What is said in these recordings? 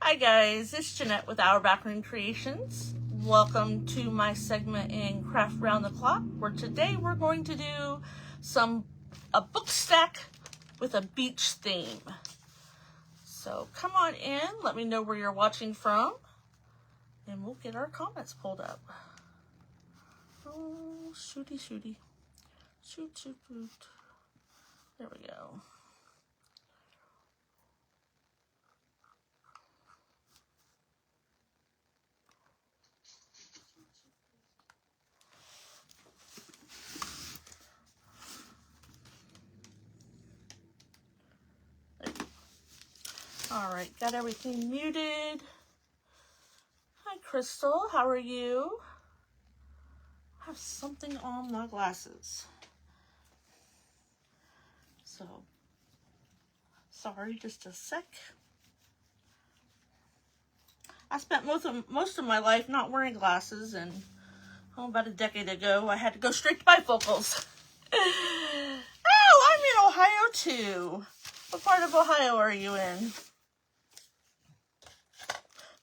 Hi guys, it's Jeanette with Our Backroom Creations. Welcome to my segment in Craft Round the Clock, where today we're going to do a book stack with a beach theme. So come on in, let me know where you're watching from, and we'll get our comments pulled up. Oh, shooty shooty. Shoot shoot shoot. There we go. All right, got everything muted. Hi, Crystal, how are you? I have something on my glasses. So, sorry, just a sec. I spent most of my life not wearing glasses, and about a decade ago, I had to go straight to bifocals. Oh, I'm in Ohio too. What part of Ohio are you in?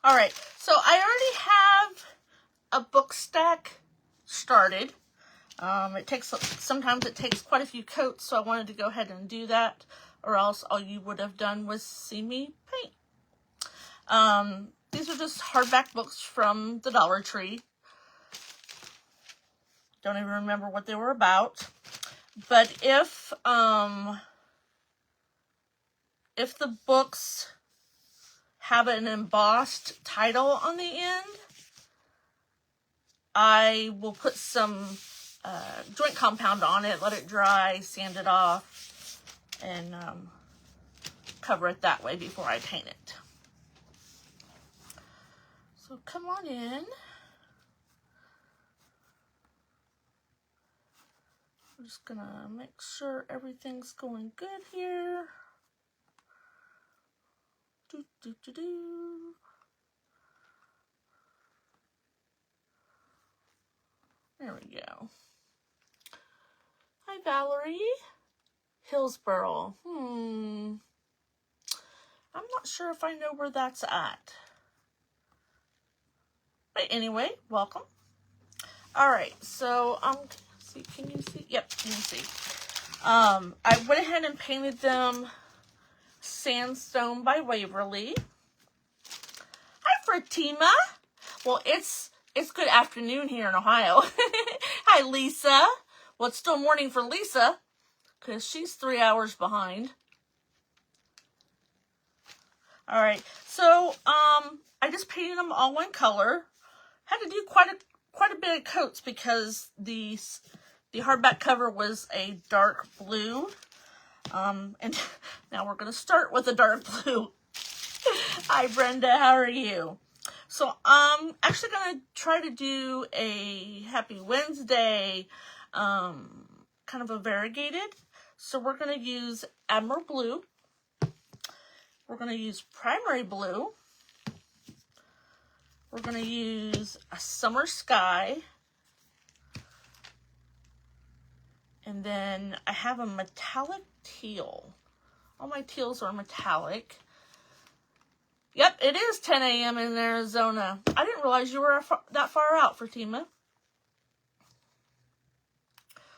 All right, so I already have a book stack started. Sometimes it takes quite a few coats, so I wanted to go ahead and do that, or else all you would have done was see me paint. These are just hardback books from the Dollar Tree. Don't even remember what they were about. But if the books have an embossed title on the end, I will put some joint compound on it, let it dry, sand it off, and cover it that way before I paint it. So come on in. I'm just gonna make sure everything's going good here. There we go. Hi, Valerie. Hillsboro. I'm not sure if I know where that's at. But anyway, welcome. All right, so see, can you see? Yep, you can see. I went ahead and painted them Sandstone by Waverly. Hi, Fatima. Well, it's good afternoon here in Ohio. Hi, Lisa. Well, it's still morning for Lisa, because she's 3 hours behind. All right, so I just painted them all one color. Had to do quite a bit of coats because the hardback cover was a dark blue. And now we're going to start with a dark blue. Hi, Brenda, how are you? So I'm actually going to try to do a Happy Wednesday, kind of a variegated. So we're going to use Admiral Blue. We're going to use Primary Blue. We're going to use a Summer Sky. And then I have a metallic teal. All my teals are metallic. Yep, it is 10 a.m. in Arizona. I didn't realize you were that far out, Fatima.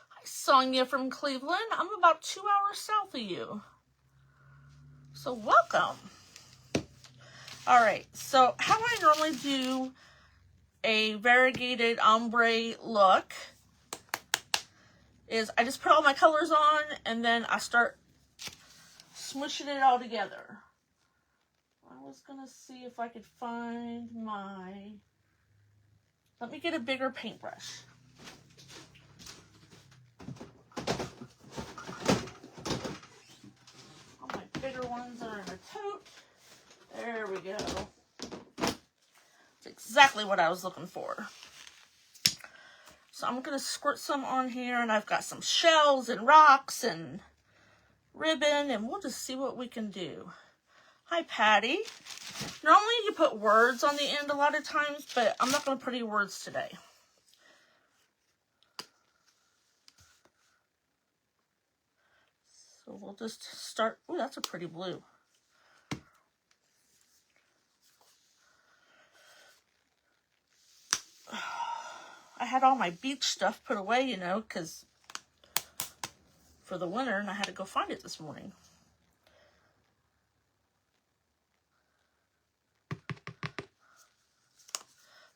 Hi, Sonia from Cleveland. I'm about 2 hours south of you. So welcome. All right, so how I normally do a variegated ombre look is I just put all my colors on and then I start smushing it all together. I was gonna see if I could find let me get a bigger paintbrush. All my bigger ones are in a tote. There we go. That's exactly what I was looking for. So I'm going to squirt some on here, and I've got some shells and rocks and ribbon, and we'll just see what we can do. Hi, Patty. Normally you put words on the end a lot of times, but I'm not going to put any words today. So we'll just start. Oh, that's a pretty blue. had all my beach stuff put away, you know, because for the winter, and I had to go find it this morning.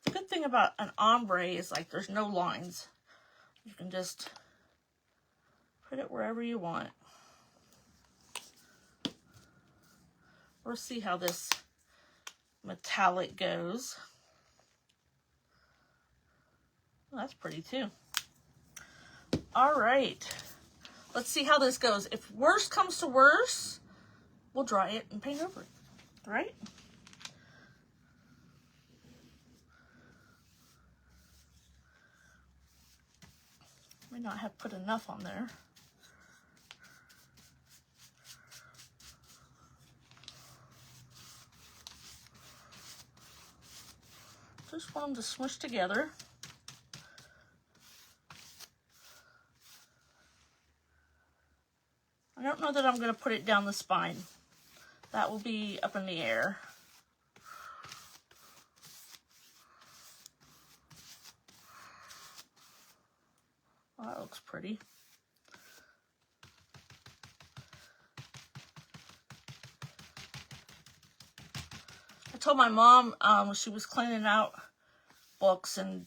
The good thing about an ombre is like there's no lines. You can just put it wherever you want. We'll see how this metallic goes. Well, that's pretty too. All right. Let's see how this goes. If worst comes to worst, we'll dry it and paint over it, right? May not have put enough on there. Just want them to smush together. I don't know that I'm going to put it down the spine. That will be up in the air. Well, that looks pretty. I told my mom she was cleaning out books, and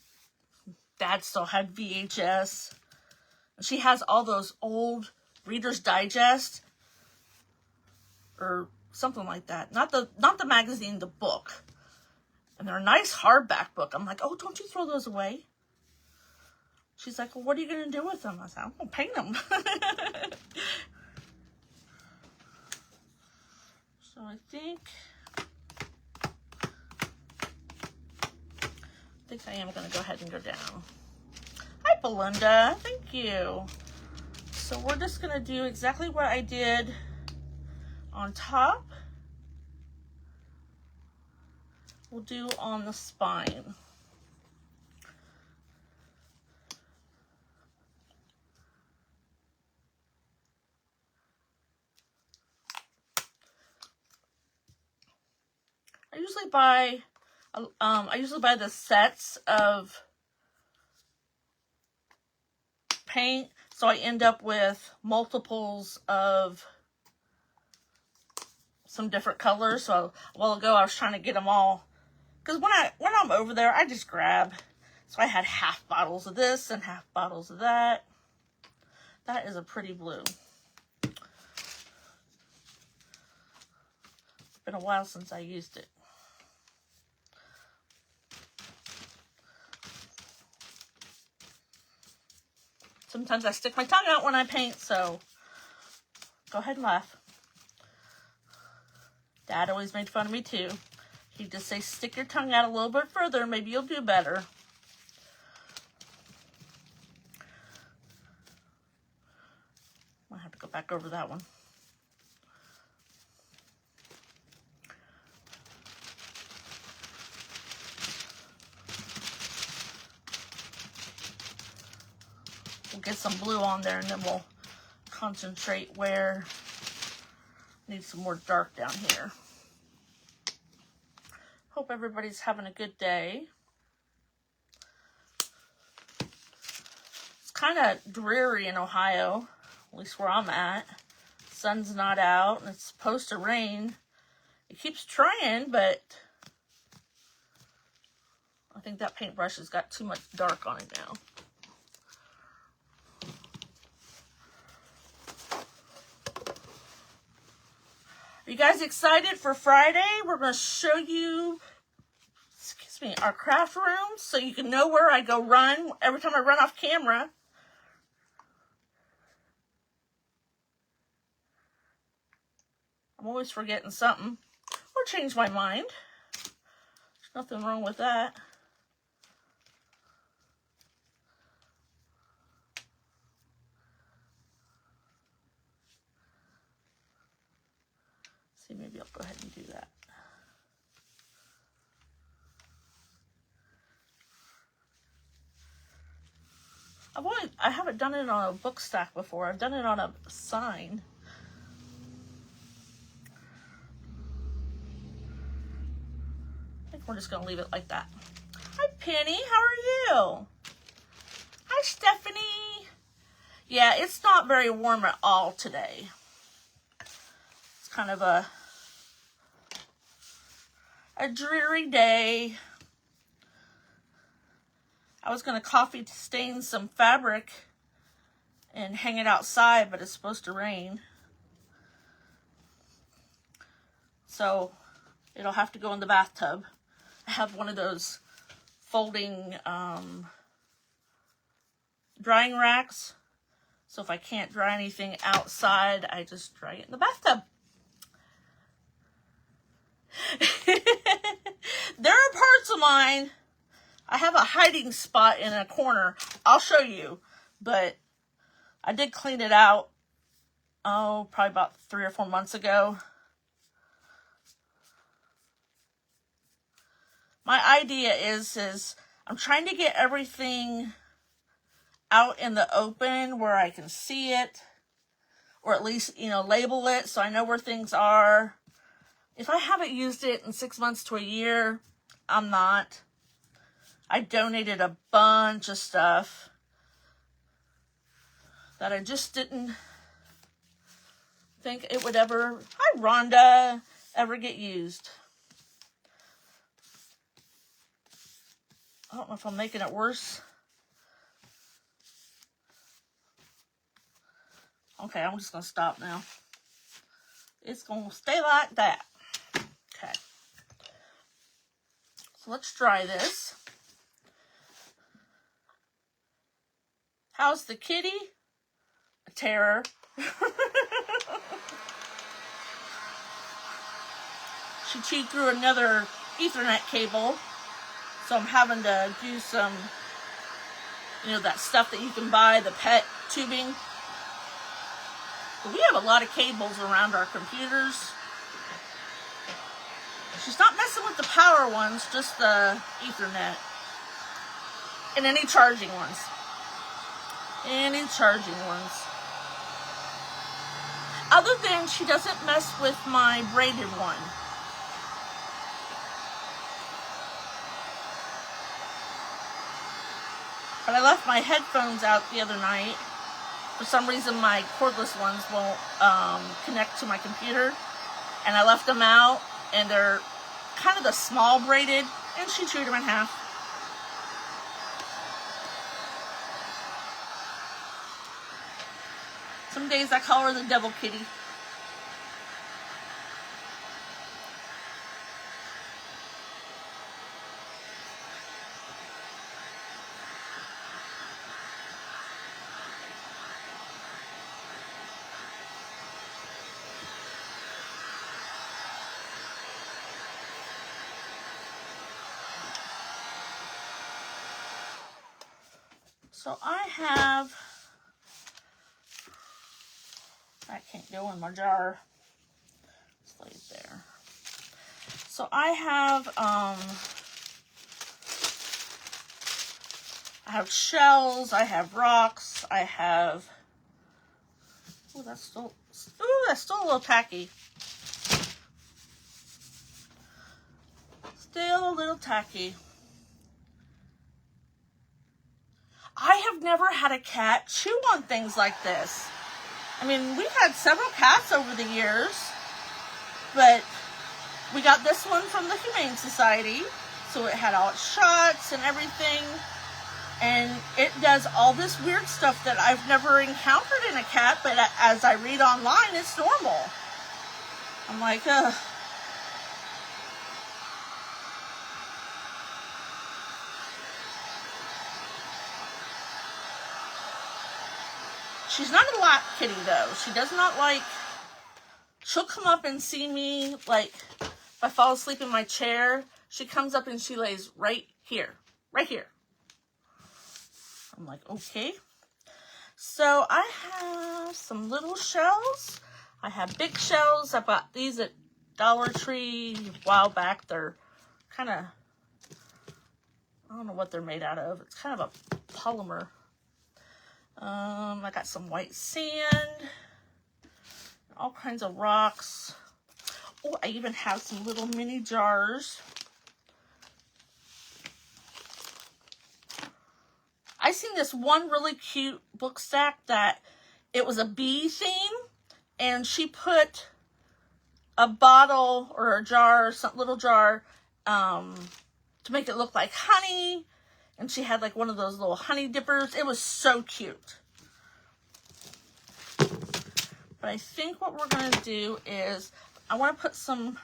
Dad still had VHS. She has all those old Reader's Digest or something like that. Not the magazine, the book. And they're a nice hardback book. I'm like, oh, don't you throw those away. She's like, well, what are you going to do with them? I said, I'm going to paint them. So I think I am going to go ahead and go down. Hi, Belinda. Thank you. So we're just going to do exactly what I did on top. We'll do on the spine. I usually buy the sets of paint, so I end up with multiples of some different colors. So a while ago I was trying to get them all, because when I'm over there I just grab. So I had half bottles of this and half bottles of that. That is a pretty blue. It's been a while since I used it. Sometimes I stick my tongue out when I paint, so go ahead and laugh. Dad always made fun of me too. He'd just say, stick your tongue out a little bit further, maybe you'll do better. I'll have to go back over that one. We'll get some blue on there, and then we'll concentrate where need some more dark down here. Hope everybody's having a good day. It's kind of dreary in Ohio, at least where I'm at. Sun's not out, and it's supposed to rain. It keeps trying, but I think that paintbrush has got too much dark on it now. Are you guys excited for Friday? We're going to show you, our craft room, so you can know where I go run every time I run off camera. I'm always forgetting something, or change my mind. There's nothing wrong with that. See, maybe I'll go ahead and do that. I haven't done it on a book stack before. I've done it on a sign. I think we're just going to leave it like that. Hi, Penny. How are you? Hi, Stephanie. Yeah, it's not very warm at all today. It's kind of a dreary day. I was going to coffee stain some fabric and hang it outside, but it's supposed to rain. So it'll have to go in the bathtub. I have one of those folding drying racks. So if I can't dry anything outside, I just dry it in the bathtub. There are parts of mine. I have a hiding spot in a corner. I'll show you. But I did clean it out, probably about 3 or 4 months ago. My idea is I'm trying to get everything out in the open where I can see it, or at least, label it so I know where things are. If I haven't used it in 6 months to a year, I'm not. I donated a bunch of stuff that I just didn't think it would ever, hi Rhonda, ever get used. I don't know if I'm making it worse. Okay, I'm just going to stop now. It's going to stay like that. Okay. So let's try this. How's the kitty? A terror. She chewed through another Ethernet cable. So I'm having to do some, that stuff that you can buy, the pet tubing. But we have a lot of cables around our computers. She's not messing with the power ones, just the Ethernet. And any charging ones. Other than she doesn't mess with my braided one. But I left my headphones out the other night. For some reason, my cordless ones won't connect to my computer. And I left them out, and they're kind of the small braided, and she chewed them in half. Some days I call her the devil kitty. So I have, that can't go in my jar. Just lay it there. So I have shells, I have rocks, I have, that's still a little tacky. Still a little tacky. I have never had a cat chew on things like this. I mean, we've had several cats over the years, but we got this one from the Humane Society, so it had all its shots and everything, and it does all this weird stuff that I've never encountered in a cat, but as I read online, it's normal. I'm like, ugh. She's not a lap kitty, though. She does not like... She'll come up and see me, like, if I fall asleep in my chair, she comes up and she lays right here. Right here. I'm like, okay. So I have some little shells. I have big shells. I bought these at Dollar Tree a while back. They're kind of... I don't know what they're made out of. It's kind of a polymer. I got some white sand, all kinds of rocks. Oh, I even have some little mini jars. I seen this one really cute book stack that it was a bee theme, and she put a bottle or a jar, some little jar, to make it look like honey, and she had like one of those little honey dippers. It was so cute. But I think what we're going to do is I want to put some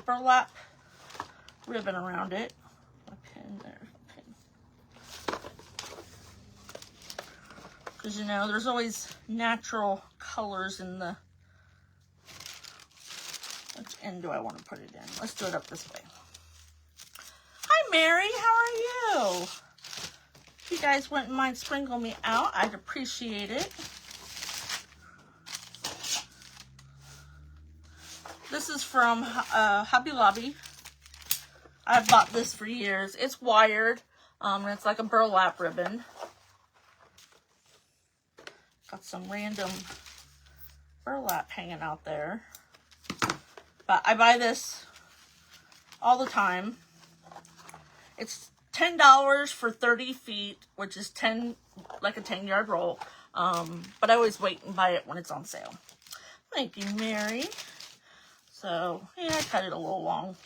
burlap ribbon around it. A pin there. Because, you know, there's always natural colors in the... Which end do I want to put it in? Let's do it up this way. Hi, Mary. How are you? If you guys wouldn't mind sprinkling me out, I'd appreciate it. This is from Hobby Lobby. I've bought this for years. It's wired, and it's like a burlap ribbon. Got some random burlap hanging out there. But I buy this all the time. It's $10 for 30 feet, which is like a 10-yard roll. But I always wait and buy it when it's on sale. Thank you, Mary. So, yeah, I cut it a little long.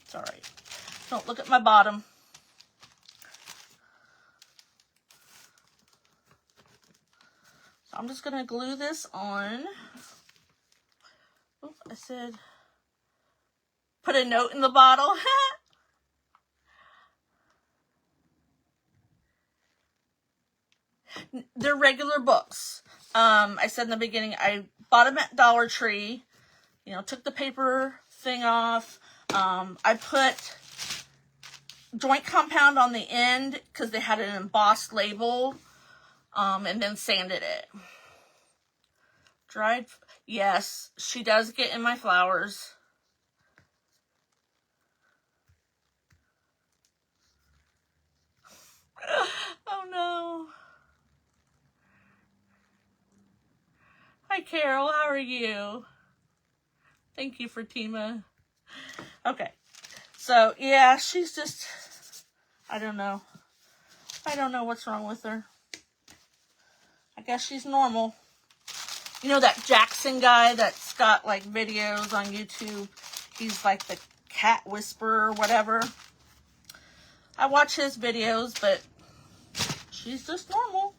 It's all right. Don't look at my bottom. So I'm just going to glue this on. Oh, I said, put a note in the bottle. They're regular books. I said in the beginning, I bought them at Dollar Tree. You know, took the paper thing off. I put joint compound on the end because they had an embossed label, and then sanded it. Dried, yes, she does get in my flowers. Oh no. Hi Carol, how are you? Thank you, Fatima. Okay. So, yeah, she's just, I don't know. I don't know what's wrong with her. I guess she's normal. You know that Jackson guy that's got, like, videos on YouTube? He's, like, the cat whisperer or whatever. I watch his videos, but she's just normal.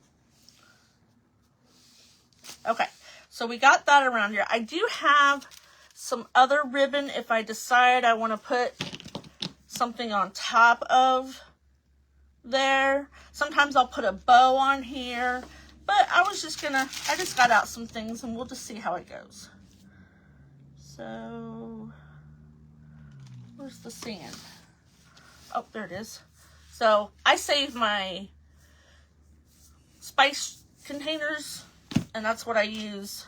Okay. So, we got that around here. I do have some other ribbon if I decide I want to put something on top of there. Sometimes I'll put a bow on here, but I just got out some things and we'll just see how it goes. So, where's the sand? Oh, there it is. So, I save my spice containers, and that's what I use.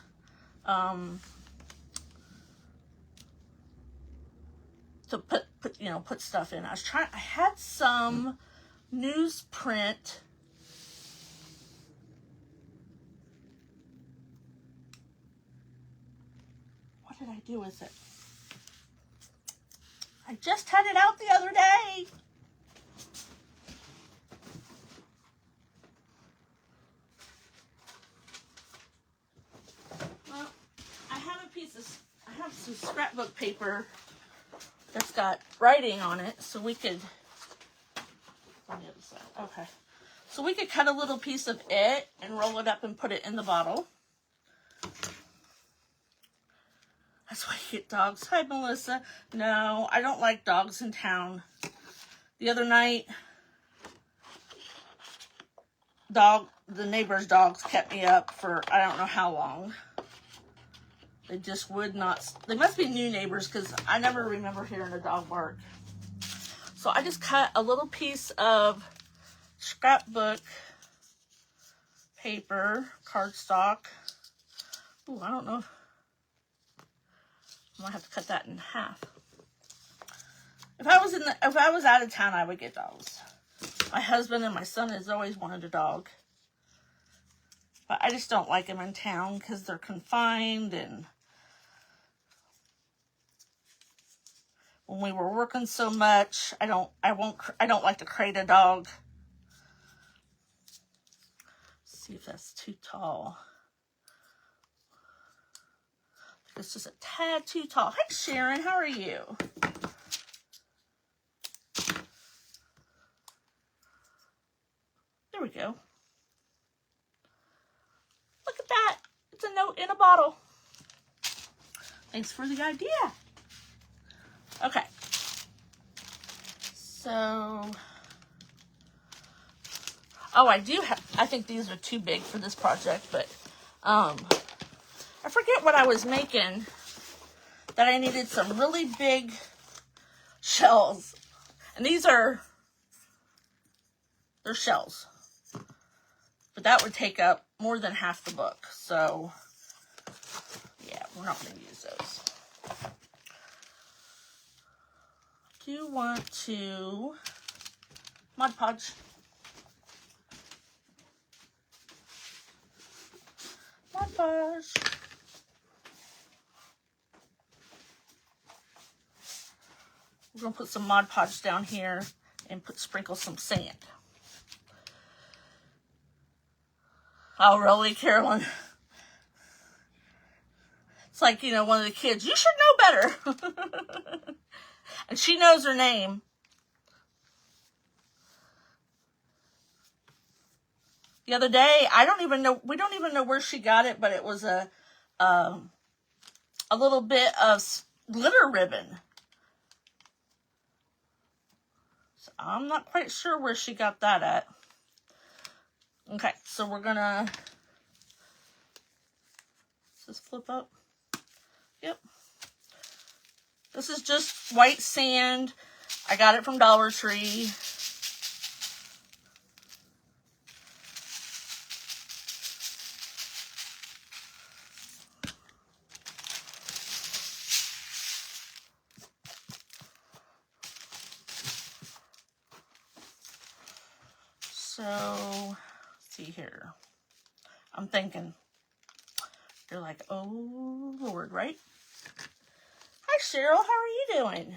To put stuff in. I had some newsprint. What did I do with it? I just had it out the other day. Well, I have some scrapbook paper that's got writing on it, so we could, on the other side, okay. So we could cut a little piece of it and roll it up and put it in the bottle. That's why you get dogs. Hi, Melissa. No, I don't like dogs in town. The other night, the neighbor's dogs kept me up for I don't know how long. They just would not. They must be new neighbors because I never remember hearing a dog bark. So I just cut a little piece of scrapbook paper, cardstock. Ooh, I don't know. I might have to cut that in half. If I was out of town, I would get dogs. My husband and my son has always wanted a dog. But I just don't like them in town because they're confined, and when we were working so much, I don't like to crate a dog. See if that's too tall. It's just a tad too tall. Hi, Sharon. How are you? There we go. Look at that. It's a note in a bottle. Thanks for the idea. Okay. So, oh, I think these are too big for this project, but I forget what I was making that I needed some really big shells. And they're shells. But that would take up more than half the book. So, yeah, we're not going to use those. Do you want to Mod Podge? Mod Podge. We're going to put some Mod Podge down here and sprinkle some sand. Oh, really, Carolyn? It's like, you know, one of the kids, you should know better. And she knows her name. The other day, we don't even know where she got it, but it was a little bit of glitter ribbon. So I'm not quite sure where she got that at. Okay, so we're gonna, does this flip up? Yep. This is just white sand. I got it from Dollar Tree. So, let's see here. I'm thinking, you're like, oh Lord, right? Hi Cheryl, how are you doing?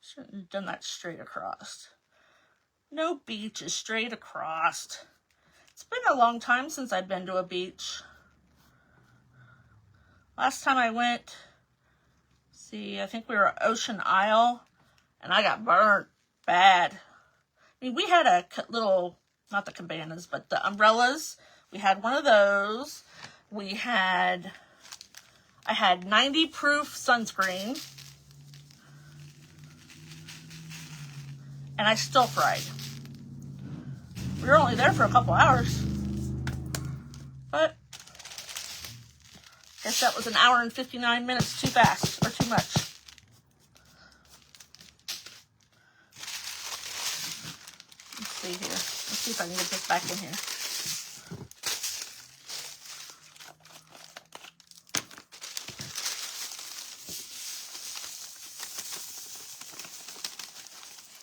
Shouldn't have done that straight across. No beach is straight across. It's been a long time since I've been to a beach. Last time I went, see, I think we were at Ocean Isle, and I got burnt bad. I mean, we had a little, not the cabanas, but the umbrellas. We had one of those. I had 90 proof sunscreen. And I still fried. We were only there for a couple hours. But guess that was an hour and 59 minutes too fast, or too much. Let's see here. Let's see if I can get this back in here.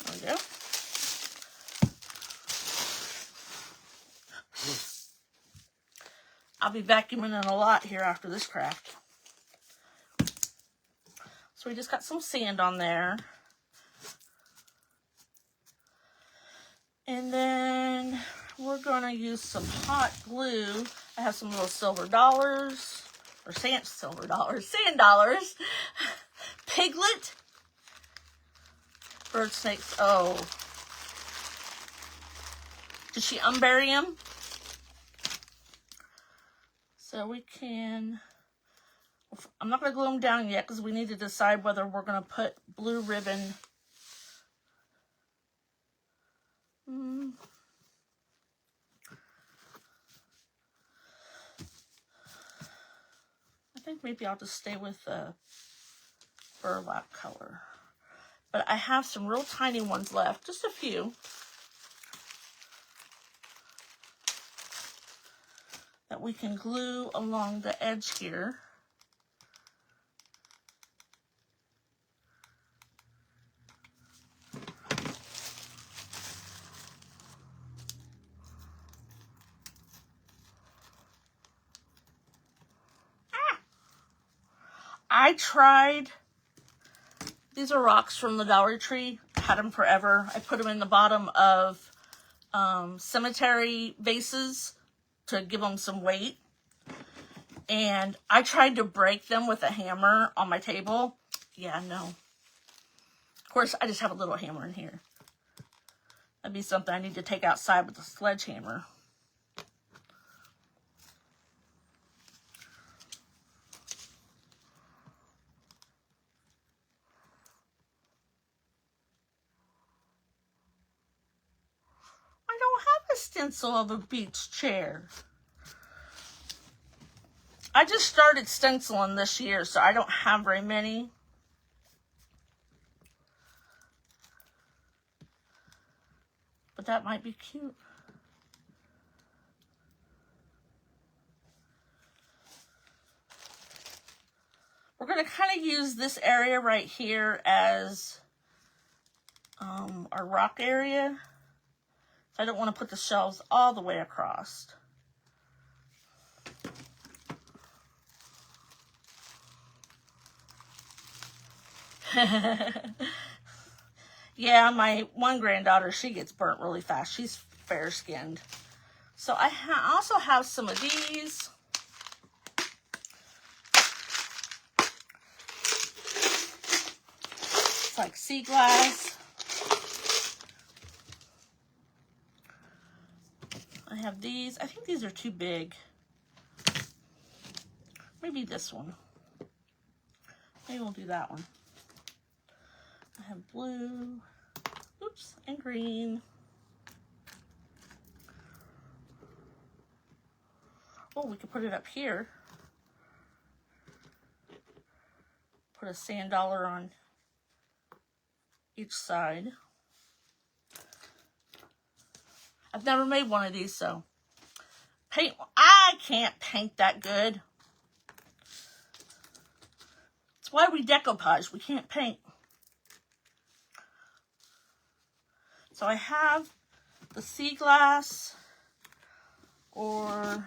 There we go. I'll be vacuuming a lot here after this craft. So we just got some sand on there. And then we're going to use some hot glue. I have some little silver dollars, or sand dollars. Piglet. Bird snakes. Oh. Did she unbury him? So we can, I'm not going to glue them down yet because we need to decide whether we're going to put blue ribbon. I think maybe I'll just stay with the burlap color. But I have some real tiny ones left, just a few. That we can glue along the edge here. I tried, these are rocks from the Dollar Tree, had them forever. I put them in the bottom of cemetery vases to give them some weight. And I tried to break them with a hammer on my table. Yeah, no. Of course, I just have a little hammer in here. That'd be something I need to take outside with a sledgehammer. I don't have a stencil of a beach chair. I just started stenciling this year, so I don't have very many. But that might be cute. We're going to kind of use this area right here as our rock area. I don't want to put the shelves all the way across. Yeah, my one granddaughter, she gets burnt really fast. She's fair-skinned. So I also have some of these. It's like sea glass. I have these. I think these are too big. Maybe this one. Maybe we'll do that one. I have blue, oops, and green. Oh, we could put it up here. Put a sand dollar on each side. I've never made one of these, so I can't paint that good. That's why we decoupage. We can't paint. So I have the sea glass, or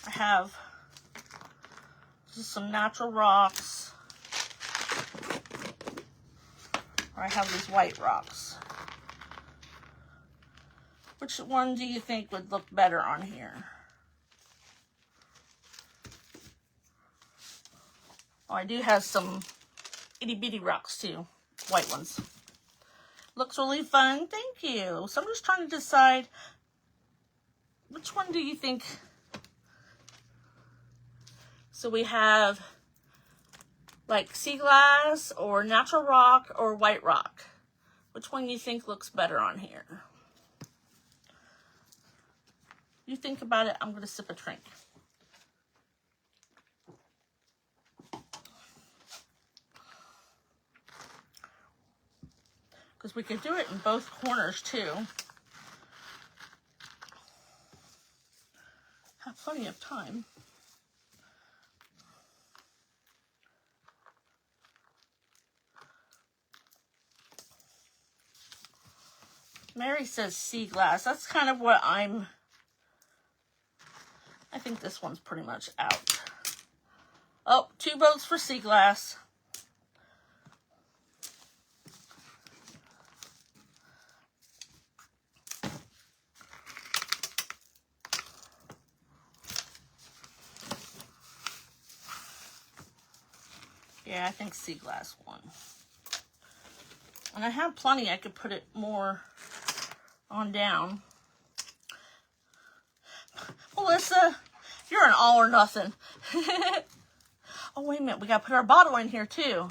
I have just some natural rocks, or I have these white rocks. Which one do you think would look better on here? Oh, I do have some itty bitty rocks too, white ones. Looks really fun. Thank you. So I'm just trying to decide which one do you think. So we have like sea glass or natural rock or white rock. Which one do you think looks better on here? You think about it. I'm going to sip a drink. Because we could do it in both corners too. Have plenty of time. Mary says sea glass. That's kind of what I think this one's pretty much out. Oh, 2 votes for sea glass. Yeah, I think sea glass won. And I have plenty. I could put it more on down. Melissa, you're an all or nothing. Oh, wait a minute. We got to put our bottle in here, too.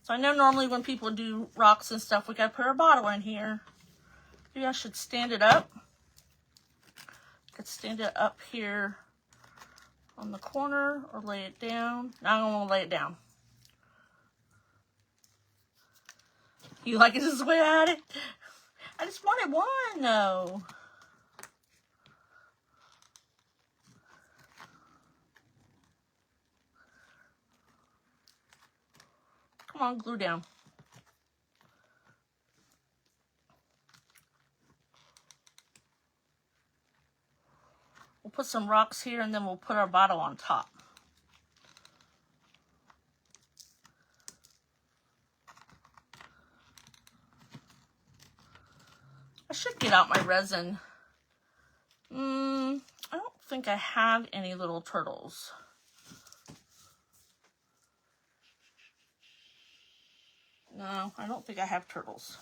So I know normally when people do rocks and stuff, we got to put our bottle in here. Maybe I should stand it up. Could stand it up here on the corner or lay it down. No, I'm going to lay it down. You like it this way I had it? I just wanted one, though. Come on, glue down. We'll put some rocks here and then we'll put our bottle on top. should get out my resin. I don't think I have any little turtles. No, I don't think I have turtles.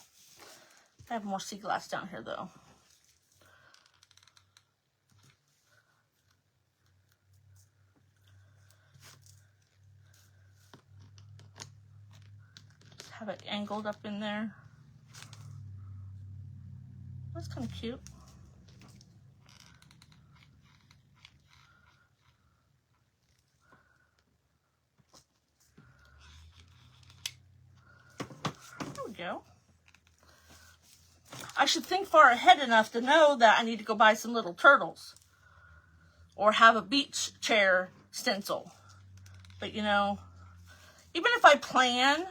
I have more sea glass down here though. Just have it angled up in there. That's kind of cute. There we go. I should think far ahead enough to know that I need to go buy some little turtles or have a beach chair stencil. But you know, even if I plan,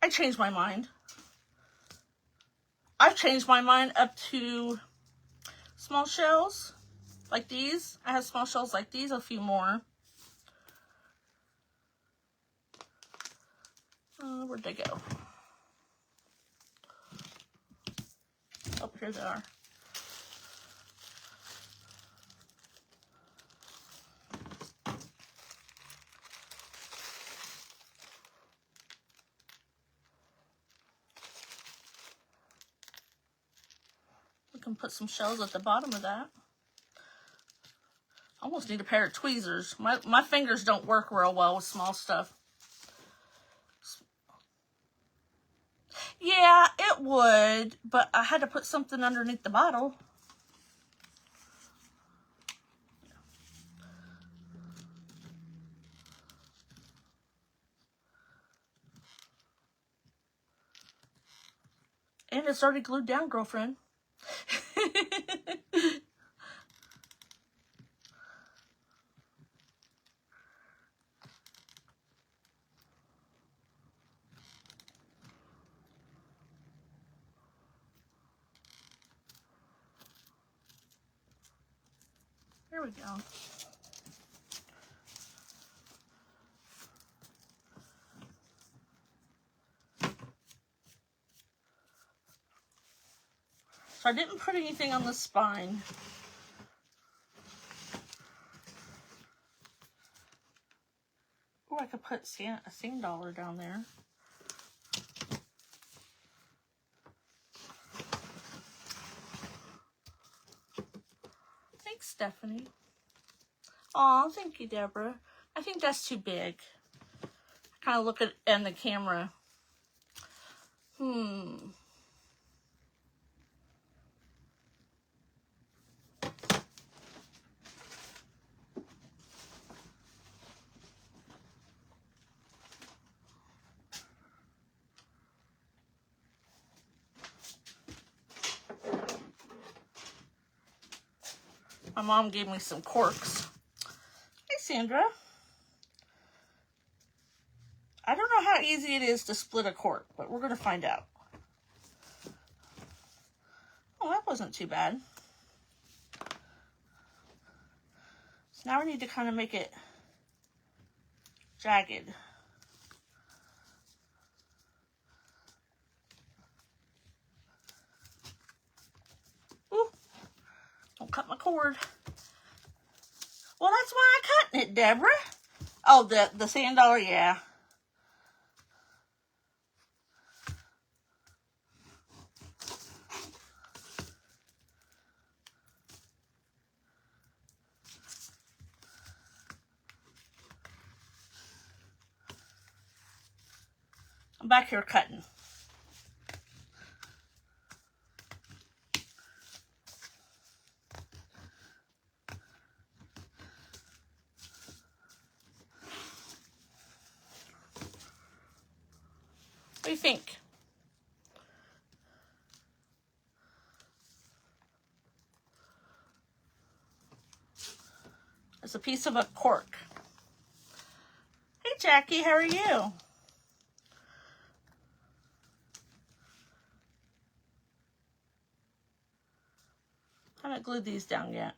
I change my mind. I've changed my mind up to small shells like these. I have small shells like these, a few more. Where'd they go? Oh, here they are. We can put some shells at the bottom of that. I almost need a pair of tweezers. My fingers don't work real well with small stuff. Yeah, it would, but I had to put something underneath the bottle. And it's already glued down, girlfriend. There we go. So I didn't put anything on the spine. Oh, I could put a sand dollar down there. Thanks, Stephanie. Aw, thank you, Deborah. I think that's too big. I kind of look at it in the camera. My mom gave me some corks. Hey, Sandra. I don't know how easy it is to split a cork, but we're going to find out. Oh, that wasn't too bad. So now we need to kind of make it jagged. Ooh, don't cut my cord. Well, that's why I'm cutting it, Deborah. Oh, the sand dollar, yeah. I'm back here cutting. What do you think? It's a piece of a cork. Hey, Jackie, how are you? I haven't glued these down yet.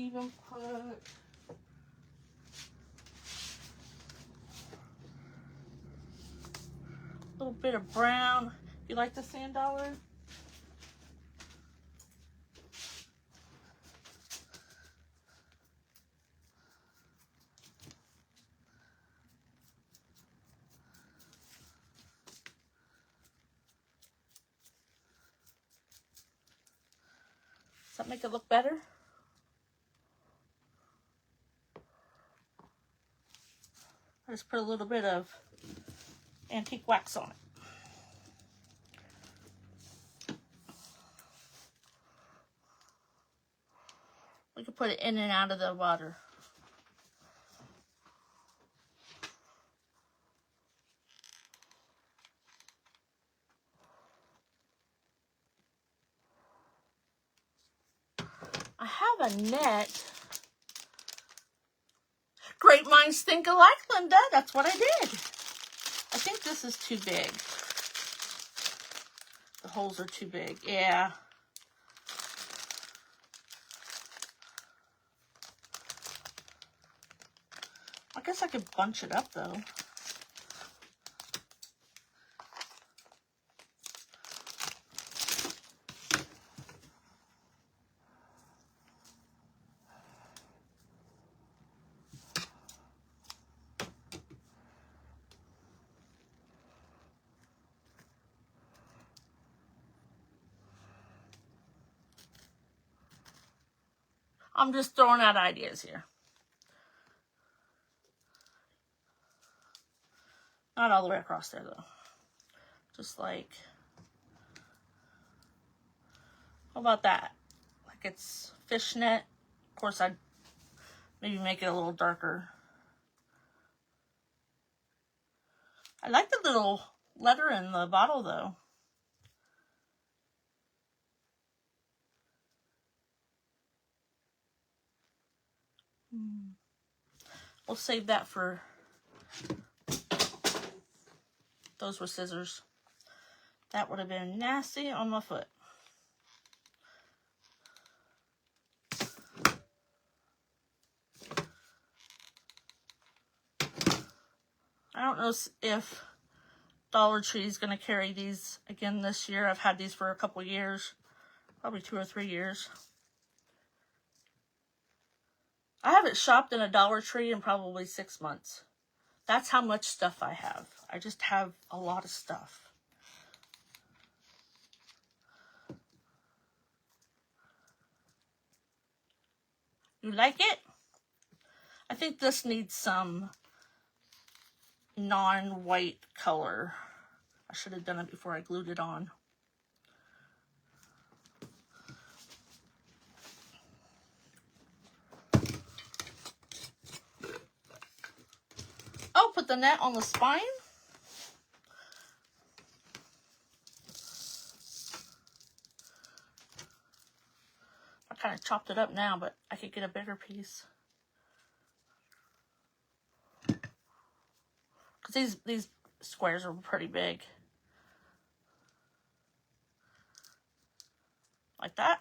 even put a little bit of brown. You like the sand dollar? Does that make it look better? I just put a little bit of antique wax on it. We can put it in and out of the water. I have a net. Great minds think alike, Linda. That's what I did. I think this is too big. The holes are too big. Yeah. I guess I could bunch it up though. I'm just throwing out ideas here. Not all the way across there though. Just like, how about that? Like it's fishnet. Of course, I'd maybe make it a little darker. I like the little letter in the bottle though. We'll save that for, those were scissors. That would have been nasty on my foot. I don't know if Dollar Tree is going to carry these again this year. I've had these for a couple years, probably 2 or 3 years. I haven't shopped in a Dollar Tree in probably 6 months. That's how much stuff I have. I just have a lot of stuff. You like it? I think this needs some non-white color. I should have done it before I glued it on. Oh, put the net on the spine. I kind of chopped it up now, but I could get a bigger piece. Because these squares are pretty big. Like that.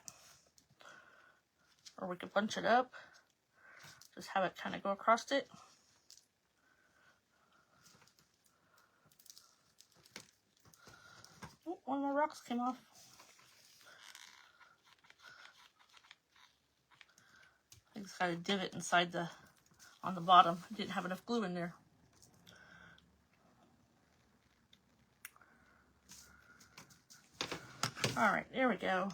Or we could bunch it up. Just have it kind of go across it. Oh, one of my rocks came off. I just got a divot inside on the bottom. I didn't have enough glue in there. All right, there we go.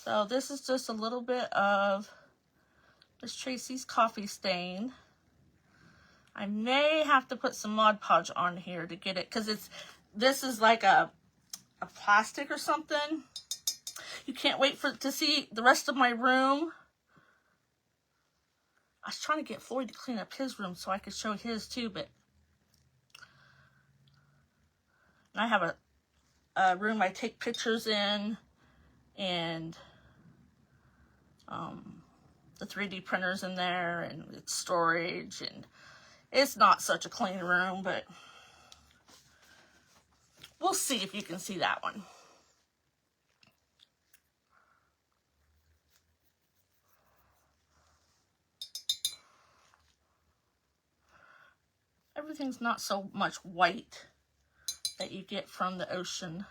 So this is just a little bit of Miss Tracy's coffee stain. I may have to put some Mod Podge on here to get it, because this is like a plastic or something. You can't wait to see the rest of my room. I was trying to get Floyd to clean up his room so I could show his too, but I have a room I take pictures in, and the 3D printers in there, and it's storage, and it's not such a clean room, but we'll see if you can see that one. everything's not so much white that you get from the ocean.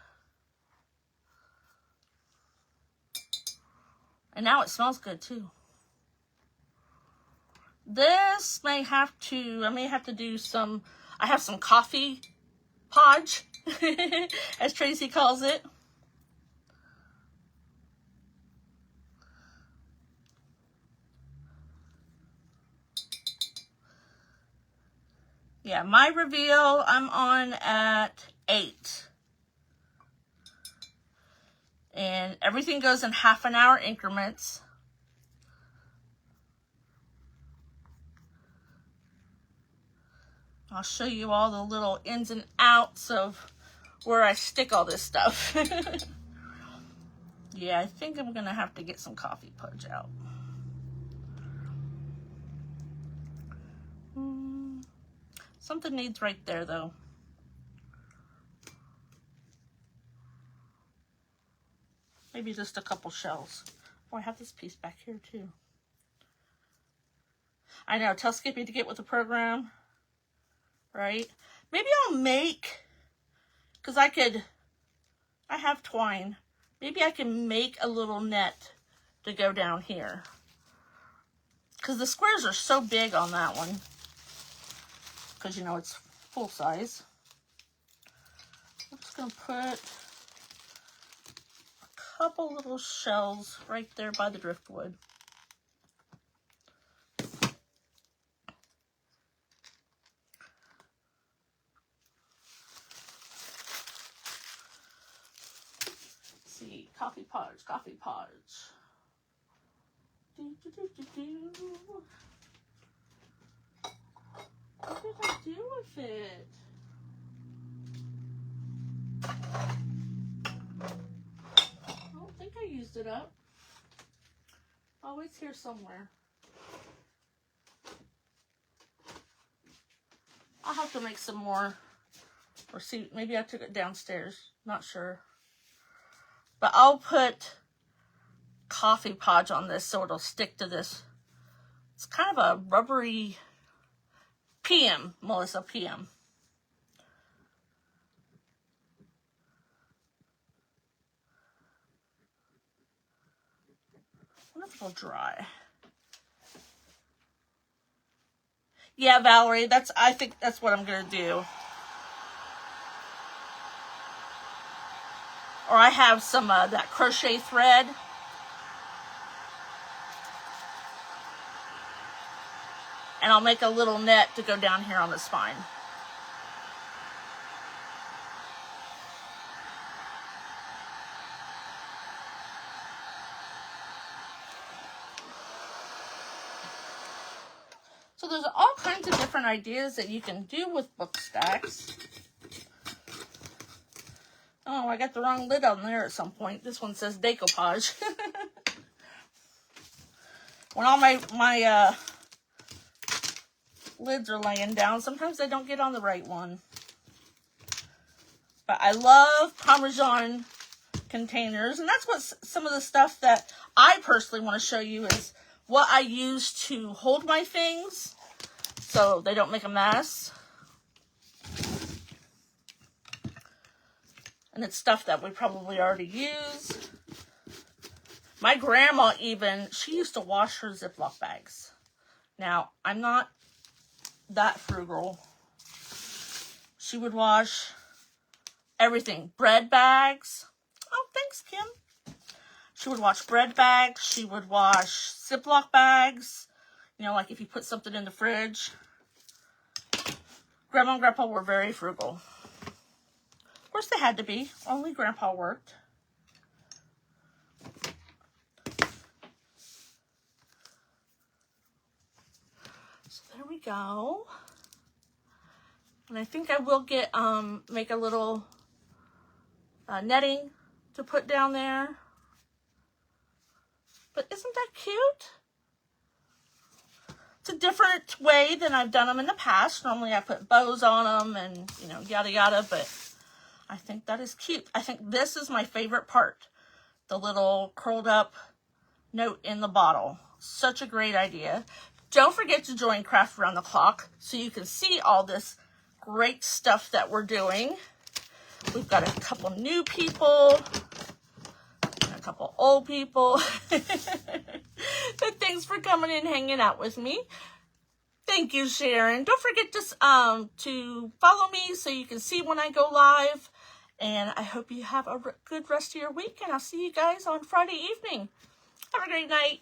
And now it smells good too. This may have to, I may have to do some, I have some coffee podge, as Tracy calls it. Yeah, my reveal, I'm on at 8. And everything goes in half-an-hour increments. I'll show you all the little ins and outs of where I stick all this stuff. Yeah, I think I'm gonna have to get some coffee podge out. Something needs right there though. Maybe just a couple shells. Oh, I have this piece back here too. I know, tell Skippy to get with the program, right? Maybe I'll make, because I have twine. Maybe I can make a little net to go down here. Because the squares are so big on that one. Because, you know, it's full size. I'm just going to put a couple little shells right there by the driftwood. Coffee podge, coffee podge. Do, do, do, do, do. What did I do with it? I don't think I used it up. Oh, it's here somewhere. I'll have to make some more. Or see, maybe I took it downstairs. Not sure. But I'll put coffee podge on this so it'll stick to this. It's kind of a rubbery PM, Melissa, PM. I wonder if it'll dry. Yeah, Valerie, I think that's what I'm gonna do. Or I have some that crochet thread. And I'll make a little net to go down here on the spine. So there's all kinds of different ideas that you can do with book stacks. Oh, I got the wrong lid on there at some point. This one says decoupage. When all my lids are laying down, sometimes I don't get on the right one. But I love Parmesan containers, and that's what some of the stuff that I personally want to show you is what I use to hold my things so they don't make a mess. And it's stuff that we probably already use. My grandma even, she used to wash her Ziploc bags. Now, I'm not that frugal. She would wash everything. Bread bags. Oh, thanks, Kim. She would wash bread bags. She would wash Ziploc bags. You know, like if you put something in the fridge. Grandma and Grandpa were very frugal. Of course, they had to be. Only Grandpa worked. So there we go. And I think I will get make a little netting to put down there. But isn't that cute? It's a different way than I've done them in the past. Normally I put bows on them and, you know, yada yada, but I think that is cute. I think this is my favorite part. The little curled up note in the bottle. Such a great idea. Don't forget to join Craft Around the Clock so you can see all this great stuff that we're doing. We've got a couple new people, a couple old people. But thanks for coming and hanging out with me. Thank you, Sharon. Don't forget to follow me so you can see when I go live. And I hope you have a good rest of your week. And I'll see you guys on Friday evening. Have a great night.